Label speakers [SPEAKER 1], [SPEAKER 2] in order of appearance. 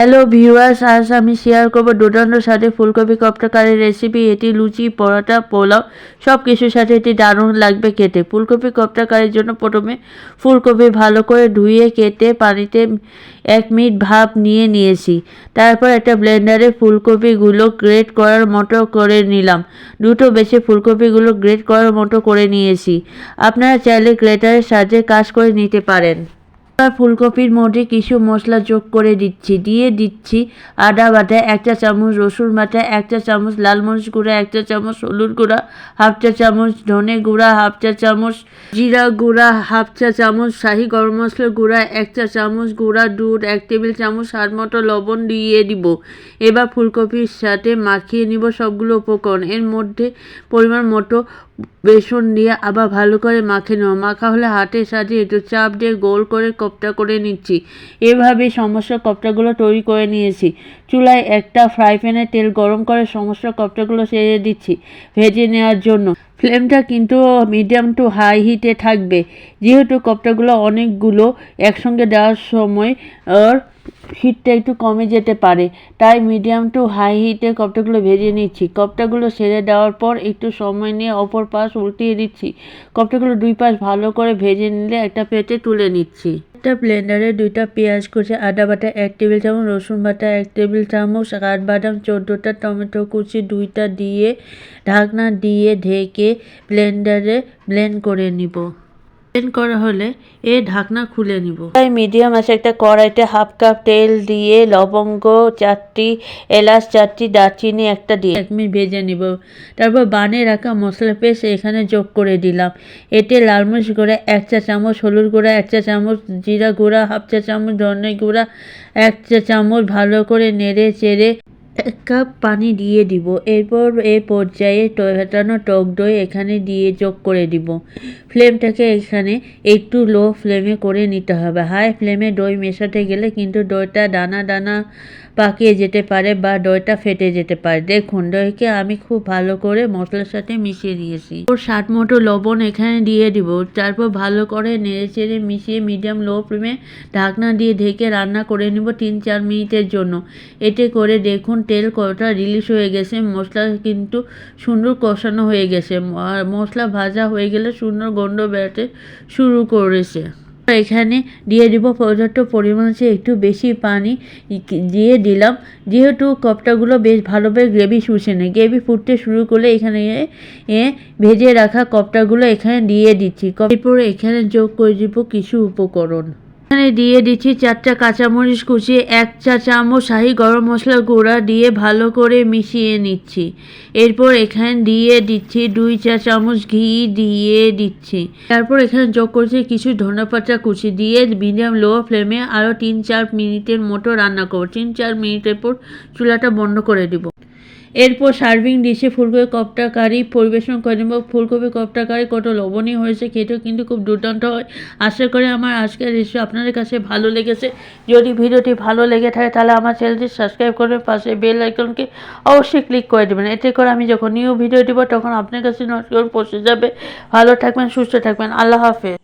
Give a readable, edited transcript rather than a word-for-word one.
[SPEAKER 1] Hello viewers, আজ আমি share করব দুর্দান্ত স্বাদে ফুলকপি কপ্তা কারি রেসিপি। এটি লুচি, পরোটা, পোলাও সব কিছুর সাথে এটি দারুণ লাগবে খেতে। ফুলকপি কপ্তা কারির জন্য প্রথমে ফুলকপি ভালো করে ধুয়ে কেটে পানিতে 1 মিনিট ভাপ নিয়ে নিয়েছি। তারপর একটা ব্লেন্ডারে ফুলকপিগুলো গ্রেট করার মতো করে নিলাম। দুটো বেশি ফুলকপিগুলো গ্রেট করার মতো করে নিয়েছি। আপনারা চাইলে গ্রেটারের সাহায্যে কাজ করে নিতে পারেন। ফুলকপির মধ্যে কিছু মশলা যোগ করে দিয়ে দিচ্ছি আদা বাটা 1 চা চামচ, রসুন বাটা 1 চা চামচ, লাল মরিচ গুঁড়া 1 চা চামচ, হলুদ গুঁড়া 1/2 চা চামচ, ধনে গুঁড়া 1/2 চা চামচ, জিরা গুঁড়া 1/2 চা চামচ, শাহি গরম মশলা গুঁড়া 1 চা চামচ, গুঁড়া দুধ 1 টেবিল চামচ, স্বাদ মতো লবণ দিয়ে দিব। এবার ফুলকপির সাথে মাখিয়ে নিব সবগুলো উপকরণ। এর মধ্যে পরিমাণ মতো বেসন দিয়ে আবার ভালো করে মাখিয়ে নেব। মাখা হলে হাতের সাহায্যে একটু চাপ দিয়ে গোল করে কোপ্তা করে নিচ্ছি। এভাবে সমস্ত কোপ্তাগুলো তৈরি করে নিয়েছি। চুলায় একটা ফ্রাই প্যানে তেল গরম করে সমস্ত কোপ্তাগুলো ছেড়ে দিচ্ছি ভেজে নেওয়ার জন্য। ফ্লেমটা কিন্তু মিডিয়াম টু হাই হিটে থাকবে, যেহেতু কোপ্তাগুলো অনেকগুলো একসঙ্গে দেওয়ার সময় হিটটা একটু কমে যেতে পারে, তাই মিডিয়াম টু হাই হিটে কোপ্তাগুলো ভেজে নিচ্ছি। কোপ্তাগুলো ছেড়ে দেওয়ার পর একটু সময় নিয়ে অপর পাশ উল্টিয়ে দিচ্ছি। কোপ্তাগুলো 2 পাশ ভালো করে ভেজে নিলে একটা প্লেটে তুলে নিচ্ছি। একটা ব্লেন্ডারে 2টা পেঁয়াজ কুচি, আদা বাটা 1 টেবিল চামচ, রসুন বাটা 1 টেবিল চামচ, কাঠবাদাম 14টা, টমেটো কুচি 2টা দিয়ে ঢাকনা দিয়ে ঢেকে ব্লেন্ডারে ব্লেন্ড করে নিব। ব্লেন্ড করা হলে ঢাকনা খুলে নিব। মিডিয়াম আছে একটা কড়াইতে 1/2 কাপ তেল দিয়ে লবঙ্গ 4টি, এলাচ 4টি, দারচিনি একটা দিয়ে 1 মিনিট ভেজে নিব। তারপর বানিয়ে রাখা মশলা পেস্ট এখানে যোগ করে দিলাম। এতে লাল মরিচ গুঁড়া 1 চা চামচ, হলুদ গুঁড়া 1 চা চামচ, জিরা গুঁড়া 1/2 চা চামচ, ধনে গুঁড়া 1 চা চামচ ভালো করে নেড়ে চেড়ে 1 কাপ পানি দিয়ে দিব। এরপর পর্যায়ে ফেটানো টক দই এখানে দিয়ে যোগ করে দিব। ফ্লেমটাকে এখানে একটু লো ফ্লেমে করে নিতে হবে। হাই ফ্লেমে দই মেশাতে গেলে কিন্তু দইটা দানা দানা পাকিয়ে যেতে পারে বা দইটা ফেটে যেতে পারে। দেখুন, দইকে আমি খুব ভালো করে মশলার সাথে মিশিয়ে নিয়েছি। ওর স্বাদ মতো লবণ এখানে দিয়ে দিব। তারপর ভালো করে নেড়ে চেড়ে মিশিয়ে মিডিয়াম লো ফ্লেমে ঢাকনা দিয়ে ঢেকে রান্না করে নিব 3-4 মিনিটের জন্য। এতে করে দেখুন তেল কতটা রিলিজ হয়ে গেছে, মশলা কিন্তু সুন্দর কষানো হয়ে গেছে। মশলা ভাজা হয়ে গেলে সুন্দর গন্ধ বেরোতে শুরু করেছে। এখানে দিয়ে দিব পর্যাপ্ত পরিমাণে একটু বেশি পানি দিয়ে দিলাম, যেহেতু কোপ্তাগুলো বেশ ভালোভাবে গ্রেভি শুষে নেয়। গ্রেভি ফুটতে শুরু করলে এখানে ভেজে রাখা কোপ্তাগুলো এখানে দিয়ে দিচ্ছি। এরপর এখানে যোগ করে দিব কিছু উপকরণ। এখানে দিয়ে দিচ্ছি 4টা কাঁচামরিচ কুচি, 1 চা চামচ শাহি গরম মশলা গুঁড়া দিয়ে ভালো করে মিশিয়ে নিচ্ছি। এরপর এখানে দিয়ে দিচ্ছি 2 চা চামচ ঘি দিয়ে দিচ্ছি। তারপর এখানে যোগ করছি কিছু ধনেপাতা কুচি দিয়ে মিডিয়াম লো ফ্লেমে আরও 3-4 মিনিটের মতো রান্না করব। 3-4 মিনিটের পর চুলাটা বন্ধ করে দিব। এরপর সার্ভিং ডিশে ফুলকপি কপ্তা কারি পরিবেশন করে নেব। ফুলকপি কপ্তা কারি কত লবণীয় হয়েছে, খেতেও কিন্তু খুব দুর্দান্ত হয়। আশা করি আমার আজকের রেসিপি আপনাদের কাছে ভালো লেগেছে। যদি ভিডিওটি ভালো লেগে থাকে তাহলে আমার চ্যানেলটি সাবস্ক্রাইব করবেন, পাশে বেল আইকনকে অবশ্যই ক্লিক করে দেবেন। এতে করে আমি যখন নিউ ভিডিও দিব তখন আপনার কাছে নোটিফিকেশন পৌঁছে যাবে। ভালো থাকবেন, সুস্থ থাকবেন। আল্লাহ হাফেজ।